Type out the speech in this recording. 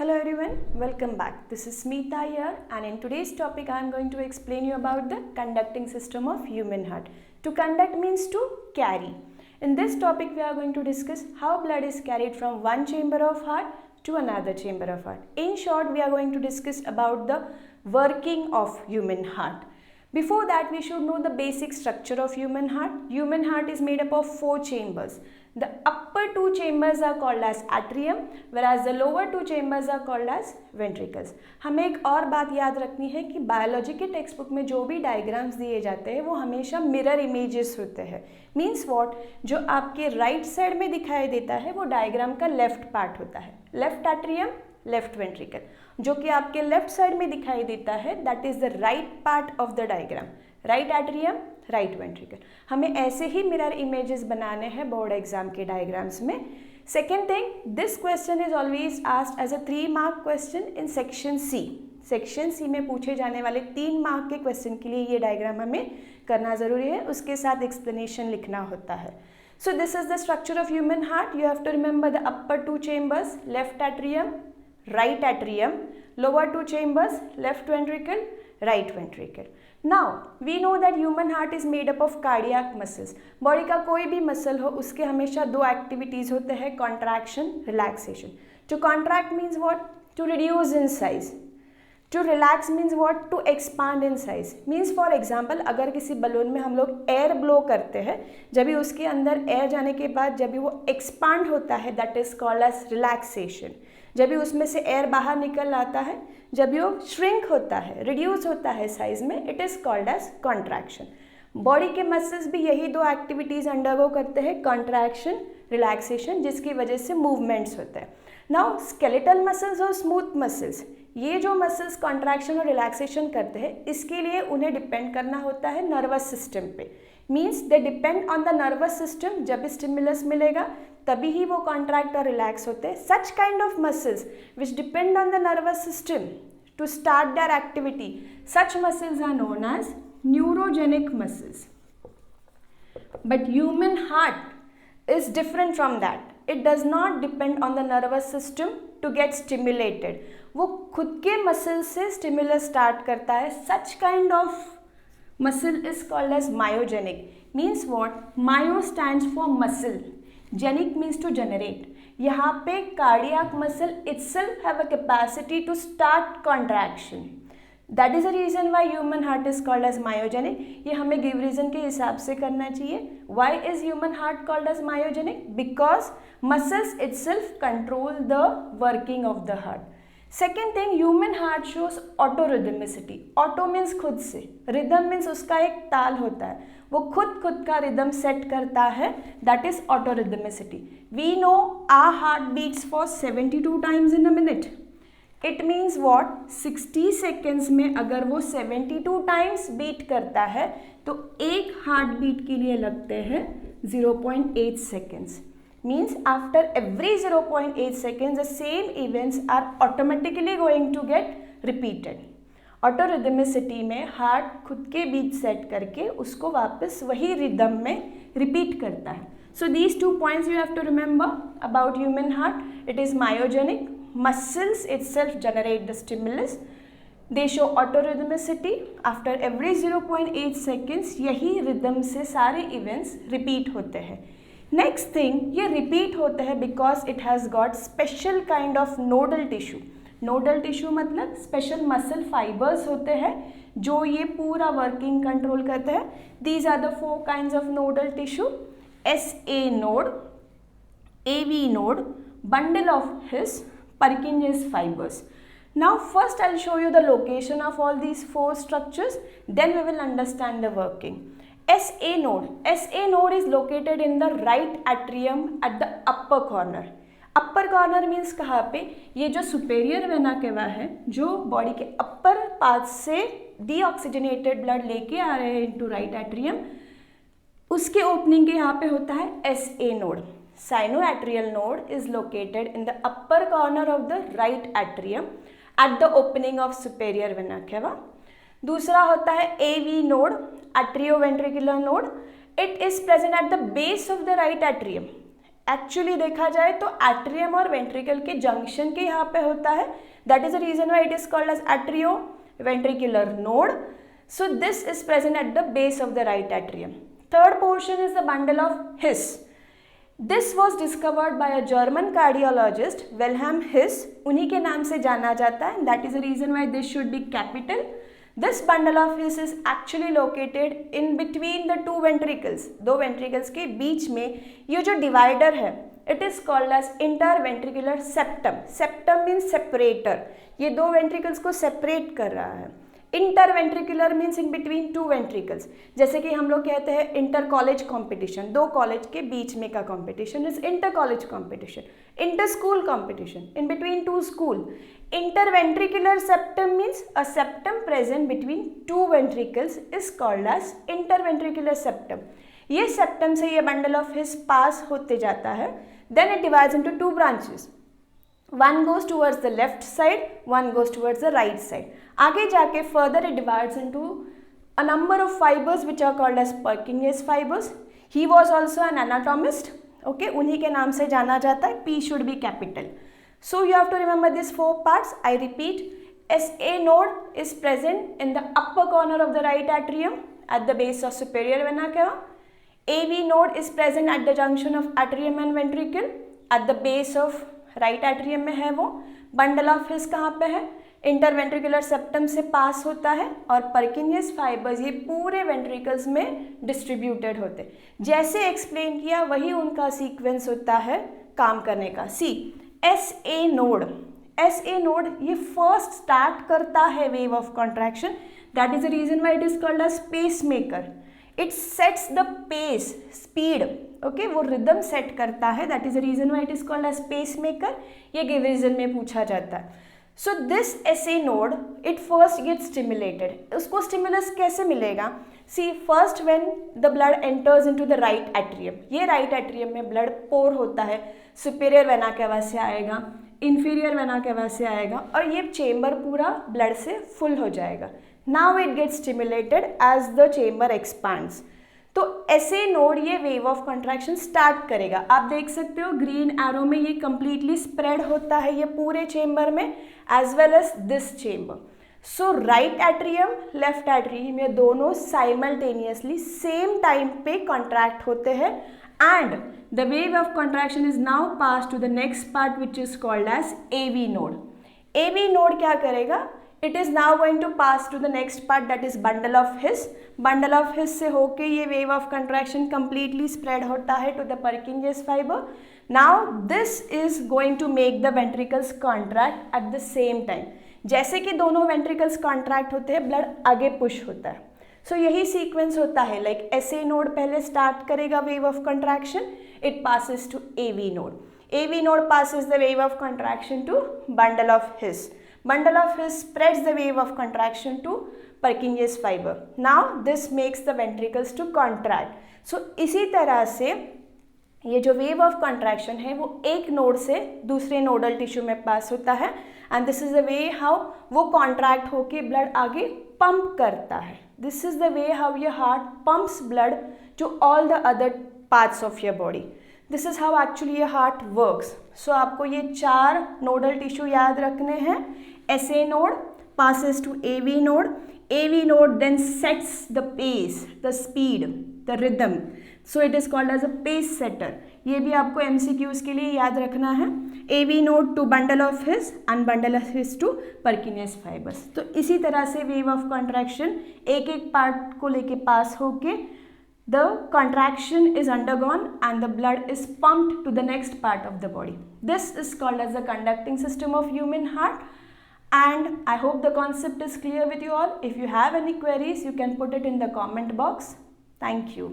Hello everyone, welcome back. This is Smita here, and in today's topic I am going to explain you about the conducting system of human heart. To conduct means to carry. In this topic we are going to discuss how blood is carried from one chamber of heart to another chamber of heart. In short, we are going to discuss about the working of human heart. Before that, we should know the basic structure of human heart. Human heart is made up of 4 chambers. The upper 2 chambers are called as atrium, whereas the lower 2 chambers are called as ventricles. हमें एक और बात याद रखनी है कि biology के text book में जो भी डायग्राम्स दिए जाते हैं वो हमेशा मिरर इमेजेस होते हैं. मीन्स व्हाट, जो आपके राइट साइड में दिखाई देता है वो डायग्राम का लेफ्ट पार्ट होता है. Left atrium, left ventricle. जो कि आपके लेफ्ट साइड में दिखाई देता है that is the right part of the diagram. Right atrium, right ventricle. हमें ऐसे ही मिरर इमेजेस बनाने हैं बोर्ड एग्जाम के डायग्राम्स में. Second thing, this question is always asked as a 3 mark question in section C. Section C में पूछे जाने वाले 3 मार्क के क्वेश्चन के लिए ये डायग्राम हमें करना ज़रूरी है. उसके साथ एक्सप्लेनेशन लिखना होता है. So this is the structure of human heart. You have to remember the upper 2 chambers, left atrium, right atrium, lower 2 chambers, left ventricle, right ventricle. Now we know that human heart is made up of cardiac muscles. Body का कोई भी muscle हो उसके हमेशा 2 activities होते हैं, contraction, relaxation. To contract means what? To reduce in size. To relax means what? To expand in size. Means for example, अगर किसी बलून में हम लोग एयर ब्लो करते हैं, जब भी उसके अंदर एयर जाने के बाद जब भी वो एक्सपांड होता है that is called age relaxation. जब भी उसमें से एयर बाहर निकल आता है, जब भी वो श्रिंक होता है, रिड्यूस होता है साइज में, it is called as contraction. Body के मसल्स भी यही 2 एक्टिविटीज़ अंडरगो करते हैं, कॉन्ट्रैक्शन, रिलैक्सेशन, जिसकी वजह से मूवमेंट्स होते हैं. नाउ स्केलेटल मसल्स और स्मूथ मसल्स, ये जो मसल्स कॉन्ट्रैक्शन और रिलैक्सेशन करते हैं इसके लिए उन्हें डिपेंड करना होता है नर्वस सिस्टम पे. Means they depend on the nervous system. जब भी स्टिमुलस मिलेगा तभी ही वो कॉन्ट्रैक्ट और रिलैक्स होते हैं. Such kind of muscles which depend on the nervous system to start their activity, such muscles are known as neurogenic muscles. But human heart is different from that. It does not depend on the nervous system to get stimulated. वो खुद के muscle से stimulus start करता है. Such kind of muscle is called as myogenic. Means what? Myo stands for muscle. Genic means to generate. यहाँ पे cardiac muscle itself have a capacity to start contraction. That is the reason why human heart is called as myogenic. ये हमें give reason के हिसाब से करना चाहिए. Why is human heart called as myogenic? Because muscles itself control the working of the heart. Second thing, human heart shows autorhythmicity. Auto means खुद से, rhythm means उसका एक ताल होता है, वो खुद का रिदम सेट करता है, that is autorhythmicity. We know our heart beats for 72 times in a minute. It means what, 60 seconds में अगर वो 72 टाइम्स बीट करता है तो एक हार्ट बीट के लिए लगते हैं 0.8 seconds. Means after every 0.8 seconds the same events are automatically going to get repeated. Autorhythmicity में हार्ट खुद के बीट सेट करके उसको वापस वही रिदम में रिपीट करता है. So these 2 points you have to remember about human heart. It is myogenic. Muscles itself generate the stimulus. They show autorhythmicity. After every 0.8 seconds यही रिदम से सारे इवेंट्स रिपीट होते हैं. नेक्स्ट थिंग, ये repeat होते हैं because it has got special kind of nodal tissue. Nodal tissue मतलब special muscle fibres होते हैं जो ये पूरा वर्किंग कंट्रोल करते हैं. These are the 4 kinds of nodal tissue. SA node, AV node, bundle of His, Purkinje's fibers. Now first I'll show you the location of all these 4 structures, then we will understand the working. SA node. SA node is located in the right atrium at the upper corner. Upper corner means कहाँ पे? ये जो superior vena cava है, जो body के upper part से deoxygenated blood लेके आ रहे हैं इनटू राइट एट्रियम, उसके ओपनिंग के यहाँ पे होता है SA node. Sinoatrial node is located in the upper corner of the right atrium at the opening of superior vena cava. दूसरा होता है AV node, atrioventricular node. It is present at the base of the right atrium. Actually देखा जाए तो atrium और ventricle के junction के यहाँ पे होता है. That is the reason why it is called as atrioventricular node. So this is present at the base of the right atrium. Third portion is the bundle of His. This was discovered by a German cardiologist Wilhelm His. उन्हीं के नाम से जाना जाता है. That is the reason why this should be capital. This bundle of His is actually located in between the two ventricles. दो ventricles के बीच में ये जो divider है, it is called as interventricular septum. Septum means separator. ये दो ventricles को separate कर रहा है. Interventricular means in between two ventricles. जैसे कि हम लोग कहते हैं इंटर कॉलेज कॉम्पिटिशन, दो कॉलेज के बीच में का competition is inter college competition. Inter school competition in between two school. Interventricular septum means a septum present between two ventricles is called as interventricular septum. ये सेप्टम से ये bundle of His पास होते जाता है. Then it divides into two branches. One goes towards the left side, one goes towards the right side. आगे जाके further it divides into a number of fibers which are called as Purkinje's fibers. He was also an anatomist. Okay, उन्हीं के नाम से जाना जाता है. P should be capital. So you have to remember these four parts. I repeat, SA node is present in the upper corner of the right atrium at the base of superior vena cava. AV node is present at the junction of atrium and ventricle at the base of right atrium में है वो. Bundle of हिस कहाँ पे है? Interventricular septum से पास होता है और पर्किंजेस फाइबर्स ये पूरे वेंट्रिकल्स में डिस्ट्रीब्यूटेड होते. जैसे एक्सप्लेन किया वही उनका सीक्वेंस होता है काम करने का. See S A node. S A node ये फर्स्ट स्टार्ट करता है wave of contraction. That is the reason why it is called as pacemaker. It sets the pace, speed. Okay, वो रिदम सेट करता है. That is the reason why it is called as pacemaker. ये give reason में पूछा जाता है. So this SA node it first get stimulated. उसको stimulus कैसे मिलेगा? सी first when the blood enters into the right atrium. ये राइट एट्रियम में ब्लड पोर होता है. सुपीरियर वेना केवा से आएगा, इंफीरियर वेना केवा से आएगा और ये चेम्बर पूरा ब्लड से फुल हो जाएगा. Now it gets stimulated as the chamber expands. तो ऐसे नोड ये वेव ऑफ कंट्रैक्शन स्टार्ट करेगा. आप देख सकते हो ग्रीन एरो में ये कंप्लीटली स्प्रेड होता है ये पूरे चेम्बर में as well as this chamber. So right atrium left atrium ये दोनों साइमल्टेनियसली सेम टाइम पे कॉन्ट्रैक्ट होते हैं and the wave of contraction is now pass to the next part which is called as AV node. AV node क्या करेगा? It is now going to pass to the next part, that is bundle of His. Bundle of His से होके ये wave of contraction completely spread होता है to the Purkinje's fiber. Now this is going to make the ventricles contract at the same time. जैसे कि दोनों ventricles contract होते हैं, blood आगे push होता है. So यही sequence होता है. Like SA node पहले start करेगा wave of contraction, it passes to AV node. AV node passes the wave of contraction to bundle of His. Bundle of His spreads the wave of contraction to Purkinje's fiber. Now this makes the ventricles to contract. So इसी तरह से ये जो wave of contraction है वो एक node से दूसरे नोडल टिश्यू में पास होता है and this is the way how वो contract होके blood आगे pump करता है. This is the way how your heart pumps blood to all the other parts of your body. This is how actually your heart works. So आपको ये चार nodal tissue याद रखने हैं. SA node passes to AV node. AV node then sets the pace, the speed, the rhythm. So it is called as a pace setter. ये भी आपको MCQs के लिए याद रखना है. AV node to bundle of His and bundle of His to Purkinje's fibers. तो इसी तरह से wave of contraction एक एक पार्ट को लेके पास होके the contraction is undergone and the blood is pumped to the next part of the body. This is called as the conducting system of human heart. And I hope the concept is clear with you all. If you have any queries, you can put it in the comment box. Thank you.